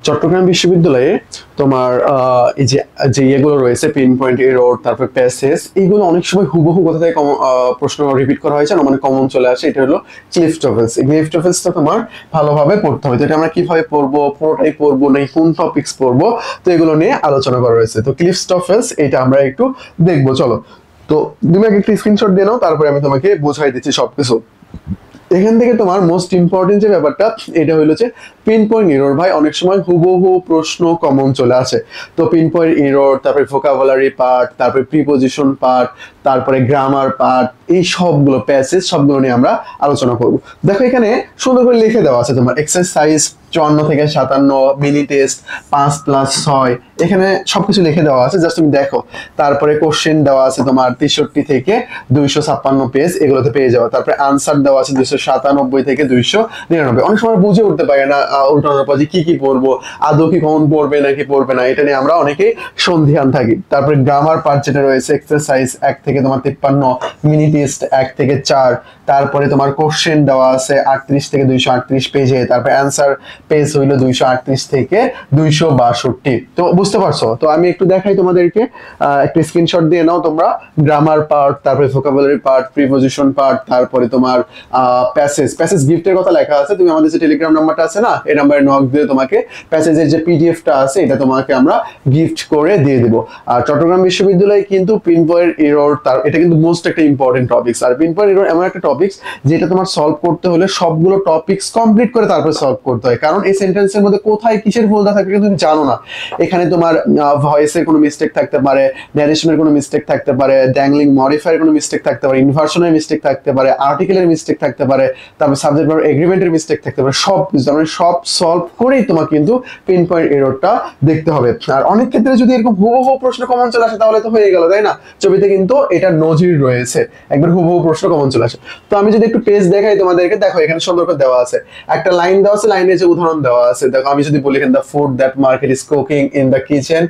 চট্টগ্রাম বিশ্ববিদ্যালয়ে তোমার এই যে যে ইয়েগুলো রয়েছে পিন পয়েন্ট এরর তারপর প্যাসেজ এইগুলো অনেক সময় হুবহু কোথা থেকে প্রশ্ন রিপিট করা হয়েছে না মানে কমন চলে আসে। এটা হলো ক্লিফটোফেলস। এই ক্লিফটোফেলসটা তোমার ভালোভাবে পড়তে হবে। তো এটা আমরা কিভাবে পড়বো, পুরোটাই পড়বো নাকি কোন টপিকস পড়বো, তো এগুলো নিয়ে আলোচনা করা হয়েছে। তো ক্লিফটোফেলস এটা আমরা একটু দেখবো, চলো। তো তুমি আগে একটা স্ক্রিনশট দিয়ে নাও, তারপরে আমি তোমাকে বোঝাই দিচ্ছি সবকিছু। এখান থেকে তোমার মোস্ট ইম্পর্টেন্ট যে ব্যাপারটা এটা হইলো যে পিন পয়েন্ট এরর। ভাই অনেক সময় হুবহু প্রশ্ন কমন চলে আসে। তো পিন পয়েন্ট এরর, তারপরে ভোকাবুলারি পার্ট, তারপরে প্রিপোজিশন পার্ট, তারপরে গ্রামার পার্ট, এই সবগুলো প্যাসেজ সবগুলো নিয়ে আমরা আলোচনা করব। দেখো এখানে সুন্দর করে লিখে দেওয়া আছে তোমার এক্সারসাইজ 54 থেকে 57, মিনি টেস্ট 5+6, এখানে সবকিছু লিখে দেওয়া আছে, জাস্ট তুমি দেখো। তারপরে কোশ্চেন দেওয়া আছে তোমার 63 থেকে 256 পেজ, এগুলোতে পেয়ে যাওয়া। তারপরে আনসার দেওয়া আছে 297 থেকে 299। অনেক সময় বুঝে উঠতে পারে না উল্টানোর পর যে কি পড়বো, আদৌ কি কমন পড়বে নাকি পড়বে না, এটা নিয়ে আমরা অনেকেই সন্দিহান থাকি। তারপরে গ্রামার পার্ট যেটা রয়েছে এক্সারসাইজ 1 থেকে তোমার 53, মিনি টেস্ট 1 থেকে 4, তারপরে তোমার কোশ্চেন দেওয়া আছে 38 থেকে 238 পেজে, তারপরে অ্যান্সার পেজ হইলো 238 থেকে 262। তো বুঝতে পারছো? তো আমি একটু দেখাই তোমাদেরকে, একটা স্ক্রিনশট দিয়ে নাও তোমরা। গ্রামার পার্ট, তারপরে ভোকাবুলারি পার্ট, প্রিপোজিশন পার্ট, তারপরে তোমার প্যাসেজ গিফটের কথা লেখা আছে। তুমি আমাদের যে টেলিগ্রাম নাম্বারটা আছে না, এই নাম্বারে নক দিয়ে তোমাকে প্যাসেজের যে পিডিএফটা আছে এটা তোমাকে আমরা গিফট করে দিয়ে দেবো। আর চট্টগ্রাম বিশ্ববিদ্যালয়ে কিন্তু পিন পয়েন্ট এরর, তার এটা কিন্তু মোস্ট একটা ইম্পর্টেন্ট টপিকস। আর পিন পয়েন্ট এরর এমন একটা টপিকস যেটা তোমার সলভ করতে হলে সবগুলো টপিকস কমপ্লিট করে তারপরে সলভ করতে হয়। কারণ এই সেন্টেন্সের মধ্যে কোথায় কিসের ভুলটা থাকে তুমি জানো না। এখানে তোমার ভয়েসের কোনো মিস্টেক থাকতে পারে, ন্যারেশনের কোনো মিস্টেক থাকতে পারে, ড্যাংলিং মডিফায়ারের কোনো মিস্টেক থাকতে পারে, ইনভার্সনের মিস্টেক থাকতে পারে, আর্টিকেলের মিস্টেক থাকতে পারে, তারপর সাবজেক্ট ভার্ব এগ্রিমেন্টের মিস্টেক থাকতে পারে। সব কিছু মানে সব সলভ করেই তোমার কিন্তু পিন পয়েন্ট এররটা দেখতে হবে। আর অনেক ক্ষেত্রে যদি এরকম হুবহু প্রশ্ন কমন চলে আসে তাহলে তো হয়ে গেল, তাই না? ছবিতে কিন্তু এটা নজির রয়েছে, একবার হুবহু প্রশ্ন কমন চলে আসে। তো আমি যদি একটু পেজ দেখাই তোমাদেরকে, দেখো এখানে সুন্দর করে দেওয়া আছে, একটা লাইন দেওয়া আছে, লাইনের যে উদাহরণ দেওয়া আছে। দেখো আমি যদি বলি এখানে the food that market is cooking in the kitchen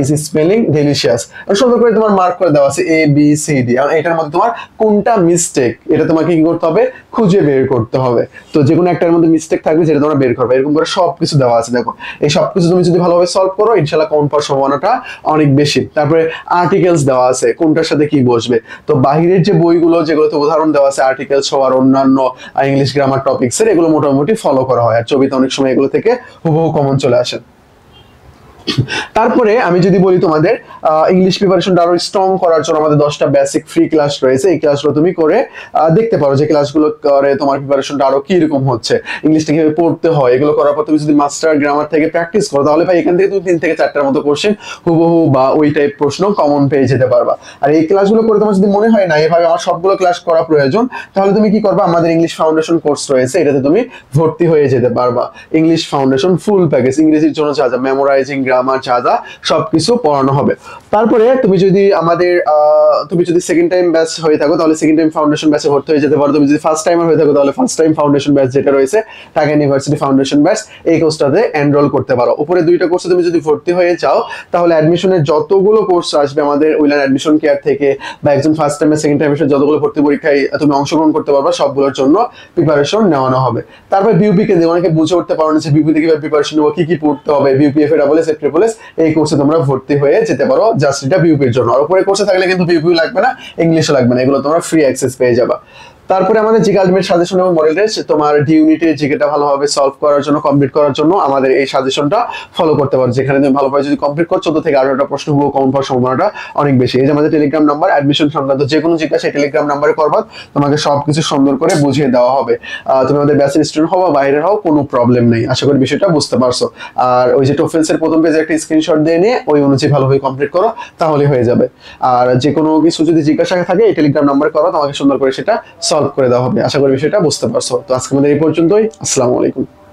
is smelling delicious, সুন্দর করে তোমার মার্ক করে দেওয়া আছে এ বি সি ডি। এটার মধ্যে তোমার কোনটা মিস্টেক এটা তোমাকে কি করতে হবে, খুঁজে বের করতে হবে। তো যে কোনো একটার মধ্যে মিস্টেক থাকবে যেটা তোমরা বের করবে, এরকম করে সবকিছু দেওয়া আছে। দেখো এই সবকিছু তুমি যদি ভালোভাবে সলভ করো ইনশাআল্লাহ কমন পাওয়ার সম্ভাবনাটা অনেক বেশি। তারপরে আর্টিকেলস দেওয়া আছে, কোনটার সাথে কি বসবে। তো বাহিরের যে বইগুলো যেগুলোতে উদাহরণ দেওয়া আছে আর্টিকেলস হওয়ার অন্যান্য ইংলিশ গ্রামার টপিকস এর, এগুলো মোটামুটি ফলো করা হয়। আর ছবিতে অনেক সময় এগুলো থেকে হুবহু কমন চলে আসে। তারপরে আমি যদি বলি তোমাদের ইংলিশ প্রিপারেশনটা আরো স্ট্রং করার জন্য আমাদের 10টা বেসিক ফ্রি ক্লাস রয়েছে। এই ক্লাসগুলো তুমি করে দেখতে পারো যে ক্লাসগুলো করে তোমার প্রিপারেশনটা আরো কি রকম হচ্ছে, ইংলিশটা কিভাবে পড়তে হয়। এগুলো করার পর তুমি যদি মাস্টার গ্রামার থেকে প্র্যাকটিস করো তাহলে ভাই এখান থেকে তুমি 3 থেকে 4টার মতো কোশ্চেন হুবহু বা ওই টাইপ প্রশ্ন কমন পেয়ে যেতে পারবা। আর এই ক্লাসগুলো করে তোমার যদি মনে হয় না এভাবে আমার সবগুলো ক্লাস করা প্রয়োজন, তাহলে তুমি কি করবা, আমাদের ইংলিশ ফাউন্ডেশন কোর্স রয়েছে, এটাতে তুমি ভর্তি হয়ে যেতে পারবা। ইংলিশ ফাউন্ডেশন ফুল প্যাকেজ, ইংরেজির জন্য যা যা মেমোরাইজিং গ্রামার যা যা সবকিছু পড়ানো হবে। তারপরে তুমি যদি আমাদের তুমি যদি সেকেন্ড টাইম ব্যাচ হয়ে থাকো তাহলে সেকেন্ড টাইম ফাউন্ডেশন ব্যাচে ভর্তি হয়ে যেতে পারো। তুমি যদি ফার্স্ট টাইমার হয়ে থাকো তাহলে ফার্স্ট টাইম ফাউন্ডেশন ব্যাচ যেটা রয়েছে ঢাকা ইউনিভার্সিটি ফাউন্ডেশন ব্যাচ, এই কোর্সটাতে এনরোল করতে পারো। উপরে 2টা কোর্সে তুমি যদি ভর্তি হয়ে যাও তাহলে অ্যাডমিশনের যতগুলো কোর্স আসবে আমাদের উইলান অ্যাডমিশন কেয়ার থেকে বা একজন ফার্স্ট টাইমে সেকেন্ড টাইমে যতগুলো ভর্তি পরীক্ষায় তুমি অংশগ্রহণ করতে পারবা সবগুলোর জন্য প্রিপারেশন নেওয়ানো হবে। তারপর বিউপি কে দিয়ে অনেকে বুঝে উঠতে পারো না যে বিউপি থেকে কিভাবে প্রিপারেশন নেবো, কি পড়তে হবে, বিউপিএফ এর ডাবল এস ট্রিপল এস, এই কোর্সে তোমরা ভর্তি হয়ে যেতে পারো জাস্ট এটা বিউপির জন্য। আর উপরে কোর্সে থাকলে কিন্তু বিউপি লাগবে না, ইংলিশও লাগবে না, এগুলো তোমরা ফ্রি অ্যাক্সেস পেয়ে যাবা। তারপরে আমাদের জিকে আলটিমেট সাজেশন এবং মডেল টেস্ট, তোমার ডি ইউনিটের জিকেটা ভালোভাবে সলভ করার জন্য কমপ্লিট করার জন্য আমাদের এই সাজেশনটা ফলো করতে পারো, যেখানে তুমি ভালোভাবে যদি কমপ্লিট করো 14 থেকে 18টা প্রশ্ন হুবহু কমন পাওয়ার সম্ভাবনাটা অনেক বেশি। এই যে আমাদের টেলিগ্রাম নাম্বার, অ্যাডমিশন সংক্রান্ত যে কোনো জিজ্ঞাসা টেলিগ্রাম নাম্বারে করবা, তোমাকে সবকিছু সুন্দর করে বুঝিয়ে দেওয়া হবে। তুমি আমাদের ব্যাচের স্টুডেন্ট হও বা বাইরের হও কোনো প্রবলেম নেই, আশা করি বিষয়টা বুঝতে পারছো। আর ওই যে টোফেলস এর প্রথম পেজে একটা স্ক্রিনশট দিয়ে নিয়ে ওই অনুযায়ী ভালোভাবে কমপ্লিট করো, তাহলে হয়ে যাবে। আর যে কোনো কিছু যদি জিজ্ঞাসা থাকে এই টেলিগ্রাম নাম্বারে করো, তোমাকে সুন্দর করে সেটা সলভ করে দেওয়া হবে। আশা করি বিষয়টা বুঝতে পারছো। তো আজকে আমাদের এই পর্যন্তই। আসসালামু আলাইকুম।